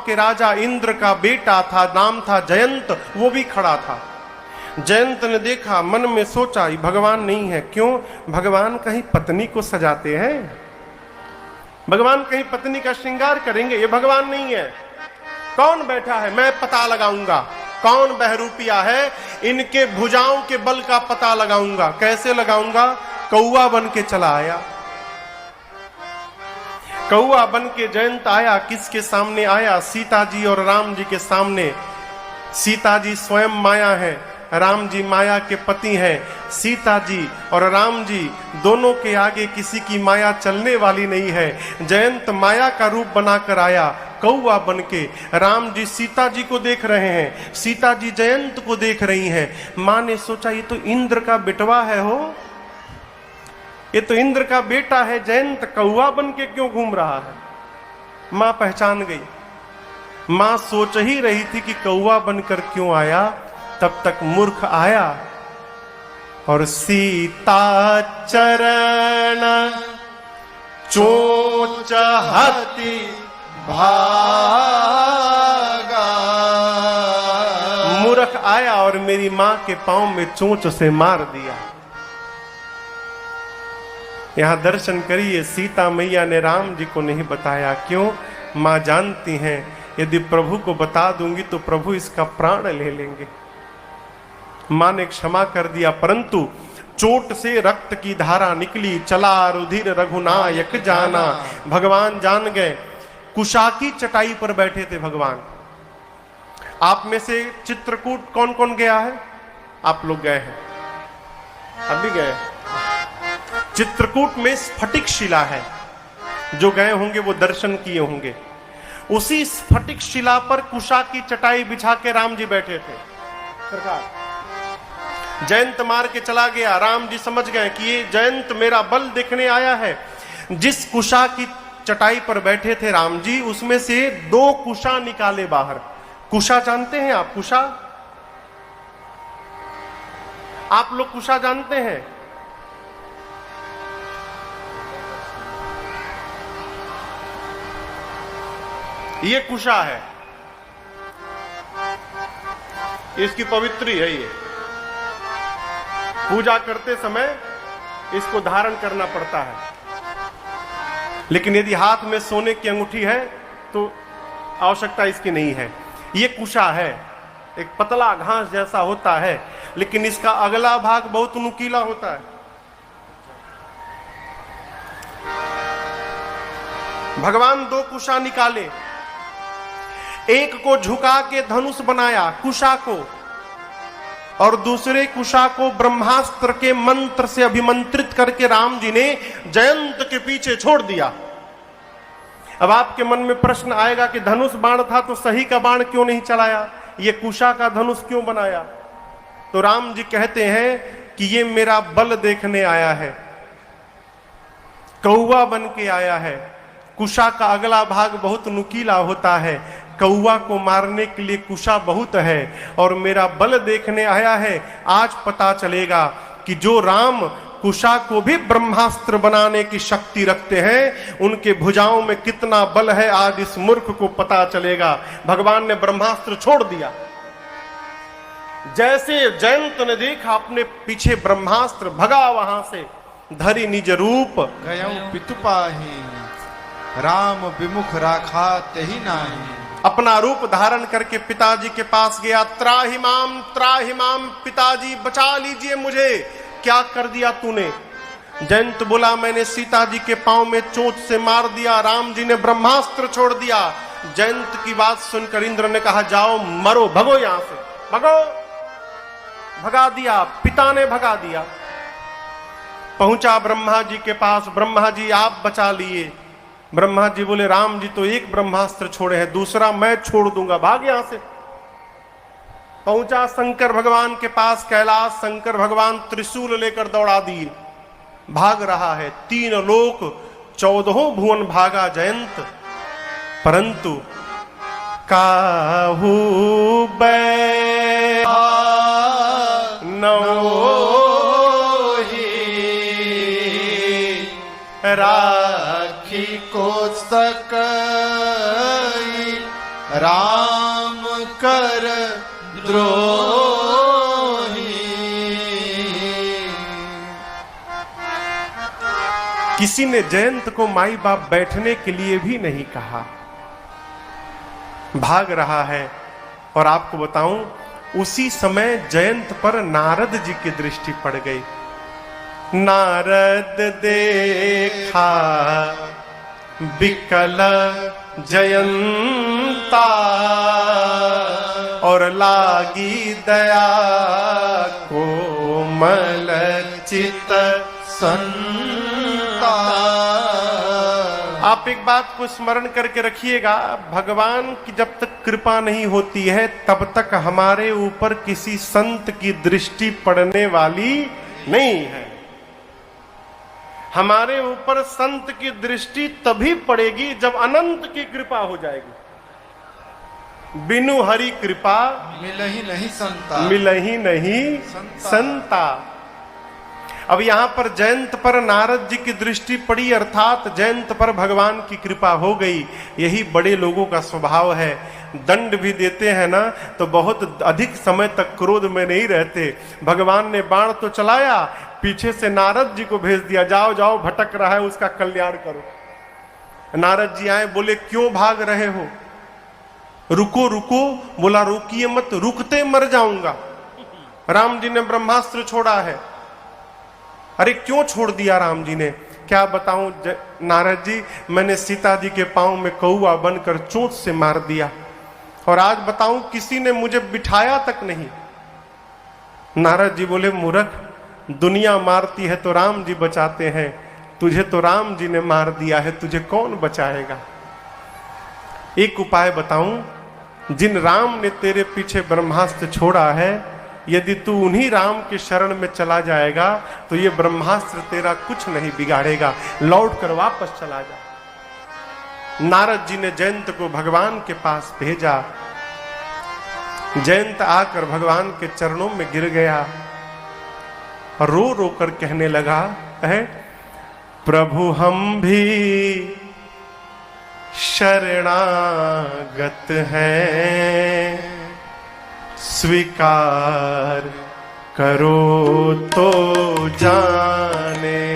के राजा इंद्र का बेटा था, नाम था जयंत, वो भी खड़ा था। जयंत ने देखा, मन में सोचा ये भगवान नहीं है। क्यों? भगवान कहीं पत्नी को सजाते हैं, भगवान कहीं पत्नी का श्रृंगार करेंगे, ये भगवान नहीं है। कौन बैठा है? मैं पता लगाऊंगा कौन बहरूपिया है, इनके भुजाओं के बल का पता लगाऊंगा। कैसे लगाऊंगा? कौआ बन के चला आया। कौआ बन के जयंत आया। किसके सामने आया? सीता जी और राम जी के सामने। सीता जी स्वयं माया है, राम जी माया के पति हैं। सीता जी और राम जी दोनों के आगे किसी की माया चलने वाली नहीं है। जयंत माया का रूप बनाकर आया, कौआ बन के। राम जी सीता जी को देख रहे हैं, सीता जी जयंत को देख रही हैं। मां ने सोचा ये तो इंद्र का बेटवा है, हो ये तो इंद्र का बेटा है जयंत, कौआ बन के क्यों घूम रहा है? मां पहचान गई। मां सोच ही रही थी कि कौआ बनकर क्यों आया, तब तक मूर्ख आया और सीता चरण चोच हति भागा। मूर्ख आया और मेरी मां के पांव में चोंच से मार दिया। यहां दर्शन करिए, सीता मैया ने राम जी को नहीं बताया। क्यों? मां जानती हैं यदि प्रभु को बता दूंगी तो प्रभु इसका प्राण ले लेंगे। मां ने क्षमा कर दिया, परंतु चोट से रक्त की धारा निकली। चला रुधिर रघुनायक जाना। भगवान जान गए। कुशा की चटाई पर बैठे थे भगवान। आप में से चित्रकूट कौन कौन गया है? आप लोग गए हैं, अभी गए। चित्रकूट में स्फटिक शिला है, जो गए होंगे वो दर्शन किए होंगे। उसी स्फटिक शिला पर कुशा की चटाई बिछा के राम जी बैठे थे। सरकार जयंत मार के चला गया। राम जी समझ गए कि ये जयंत मेरा बल देखने आया है। जिस कुशा की चटाई पर बैठे थे राम जी, उसमें से 2 कुशा निकाले बाहर। कुशा जानते हैं आप? कुशा आप लोग कुशा जानते हैं? ये कुशा है, इसकी पवित्री है। ये पूजा करते समय इसको धारण करना पड़ता है, लेकिन यदि हाथ में सोने की अंगूठी है तो आवश्यकता इसकी नहीं है। ये कुशा है, एक पतला घास जैसा होता है, लेकिन इसका अगला भाग बहुत नुकीला होता है। भगवान 2 कुशा निकाले, एक को झुका के धनुष बनाया कुशा को, और दूसरे कुशा को ब्रह्मास्त्र के मंत्र से अभिमंत्रित करके राम जी ने जयंत के पीछे छोड़ दिया। अब आपके मन में प्रश्न आएगा कि धनुष बाण था तो सही का बाण क्यों नहीं चलाया, ये कुशा का धनुष क्यों बनाया? तो राम जी कहते हैं कि ये मेरा बल देखने आया है, कौवा बन के आया है। कुशा का अगला भाग बहुत नुकीला होता है, कौवा को मारने के लिए कुशा बहुत है, और मेरा बल देखने आया है। आज पता चलेगा कि जो राम कुशा को भी ब्रह्मास्त्र बनाने की शक्ति रखते हैं, उनके भुजाओं में कितना बल है, आज इस मूर्ख को पता चलेगा। भगवान ने ब्रह्मास्त्र छोड़ दिया। जैसे जयंत ने देखा अपने पीछे ब्रह्मास्त्र, भगा वहां से, धरि निज रूप गयं पितुपाहि, राम विमुख राखा तेहि नाही। अपना रूप धारण करके पिताजी के पास गया। त्राहि माम पिताजी बचा लीजिए मुझे, क्या कर दिया तूने? जयंत बोला मैंने सीता जी के पांव में चोट से मार दिया, राम जी ने ब्रह्मास्त्र छोड़ दिया। जयंत की बात सुनकर इंद्र ने कहा जाओ मरो, भगो यहां से, भगो। भगा दिया, पिता ने भगा दिया। पहुंचा ब्रह्मा जी के पास, ब्रह्मा जी आप बचा लिए। ब्रह्मा जी बोले राम जी तो एक ब्रह्मास्त्र छोड़े हैं, दूसरा मैं छोड़ दूंगा, भाग यहां से। पहुंचा शंकर भगवान के पास कैलाश, शंकर भगवान त्रिशूल लेकर दौड़ा दिए, भाग रहा है। 3 लोक 14 भुवन भागा जयंत, परंतु काहू राखी को सकई राम कर द्रोही। किसी ने जयंत को माई बाप बैठने के लिए भी नहीं कहा, भाग रहा है। और आपको बताऊं, उसी समय जयंत पर नारद जी की दृष्टि पड़ गई। नारद देखा बिकल जयंता, और लागी दया कोमल चित संता। आप एक बात को स्मरण करके रखिएगा, भगवान की जब तक कृपा नहीं होती है तब तक हमारे ऊपर किसी संत की दृष्टि पड़ने वाली नहीं है। हमारे ऊपर संत की दृष्टि तभी पड़ेगी जब अनंत की कृपा हो जाएगी। बिनु हरि कृपा मिलहि नहीं संता, मिलहि नहीं संता। अब यहां पर जयंत पर नारद जी की दृष्टि पड़ी, अर्थात जयंत पर भगवान की कृपा हो गई। यही बड़े लोगों का स्वभाव है। दंड भी देते हैं ना तो बहुत अधिक समय तक क्रोध में नहीं रहते। भगवान ने बाण तो चलाया, पीछे से नारद जी को भेज दिया, जाओ जाओ भटक रहा है उसका कल्याण करो। नारद जी आए, बोले क्यों भाग रहे हो? रुको रुको। बोला रोकिए मत, रुकते मर जाऊंगा। राम जी ने ब्रह्मास्त्र छोड़ा है। अरे क्यों छोड़ दिया राम जी ने? क्या बताऊं नारद जी, मैंने सीता जी के पांव में कौआ बनकर चोट से मार दिया, और आज बताऊं किसी ने मुझे बिठाया तक नहीं। नारद जी बोले मूर्ख, दुनिया मारती है तो राम जी बचाते हैं, तुझे तो राम जी ने मार दिया है, तुझे कौन बचाएगा? एक उपाय बताऊं, जिन राम ने तेरे पीछे ब्रह्मास्त्र छोड़ा है, यदि तू उन्हीं राम के शरण में चला जाएगा तो ये ब्रह्मास्त्र तेरा कुछ नहीं बिगाड़ेगा, लौट कर वापस चला जा। नारद जी ने जयंत को भगवान के पास भेजा। जयंत आकर भगवान के चरणों में गिर गया, रो रो कर कहने लगा, है प्रभु हम भी शरणागत हैं, स्वीकार करो तो जाने।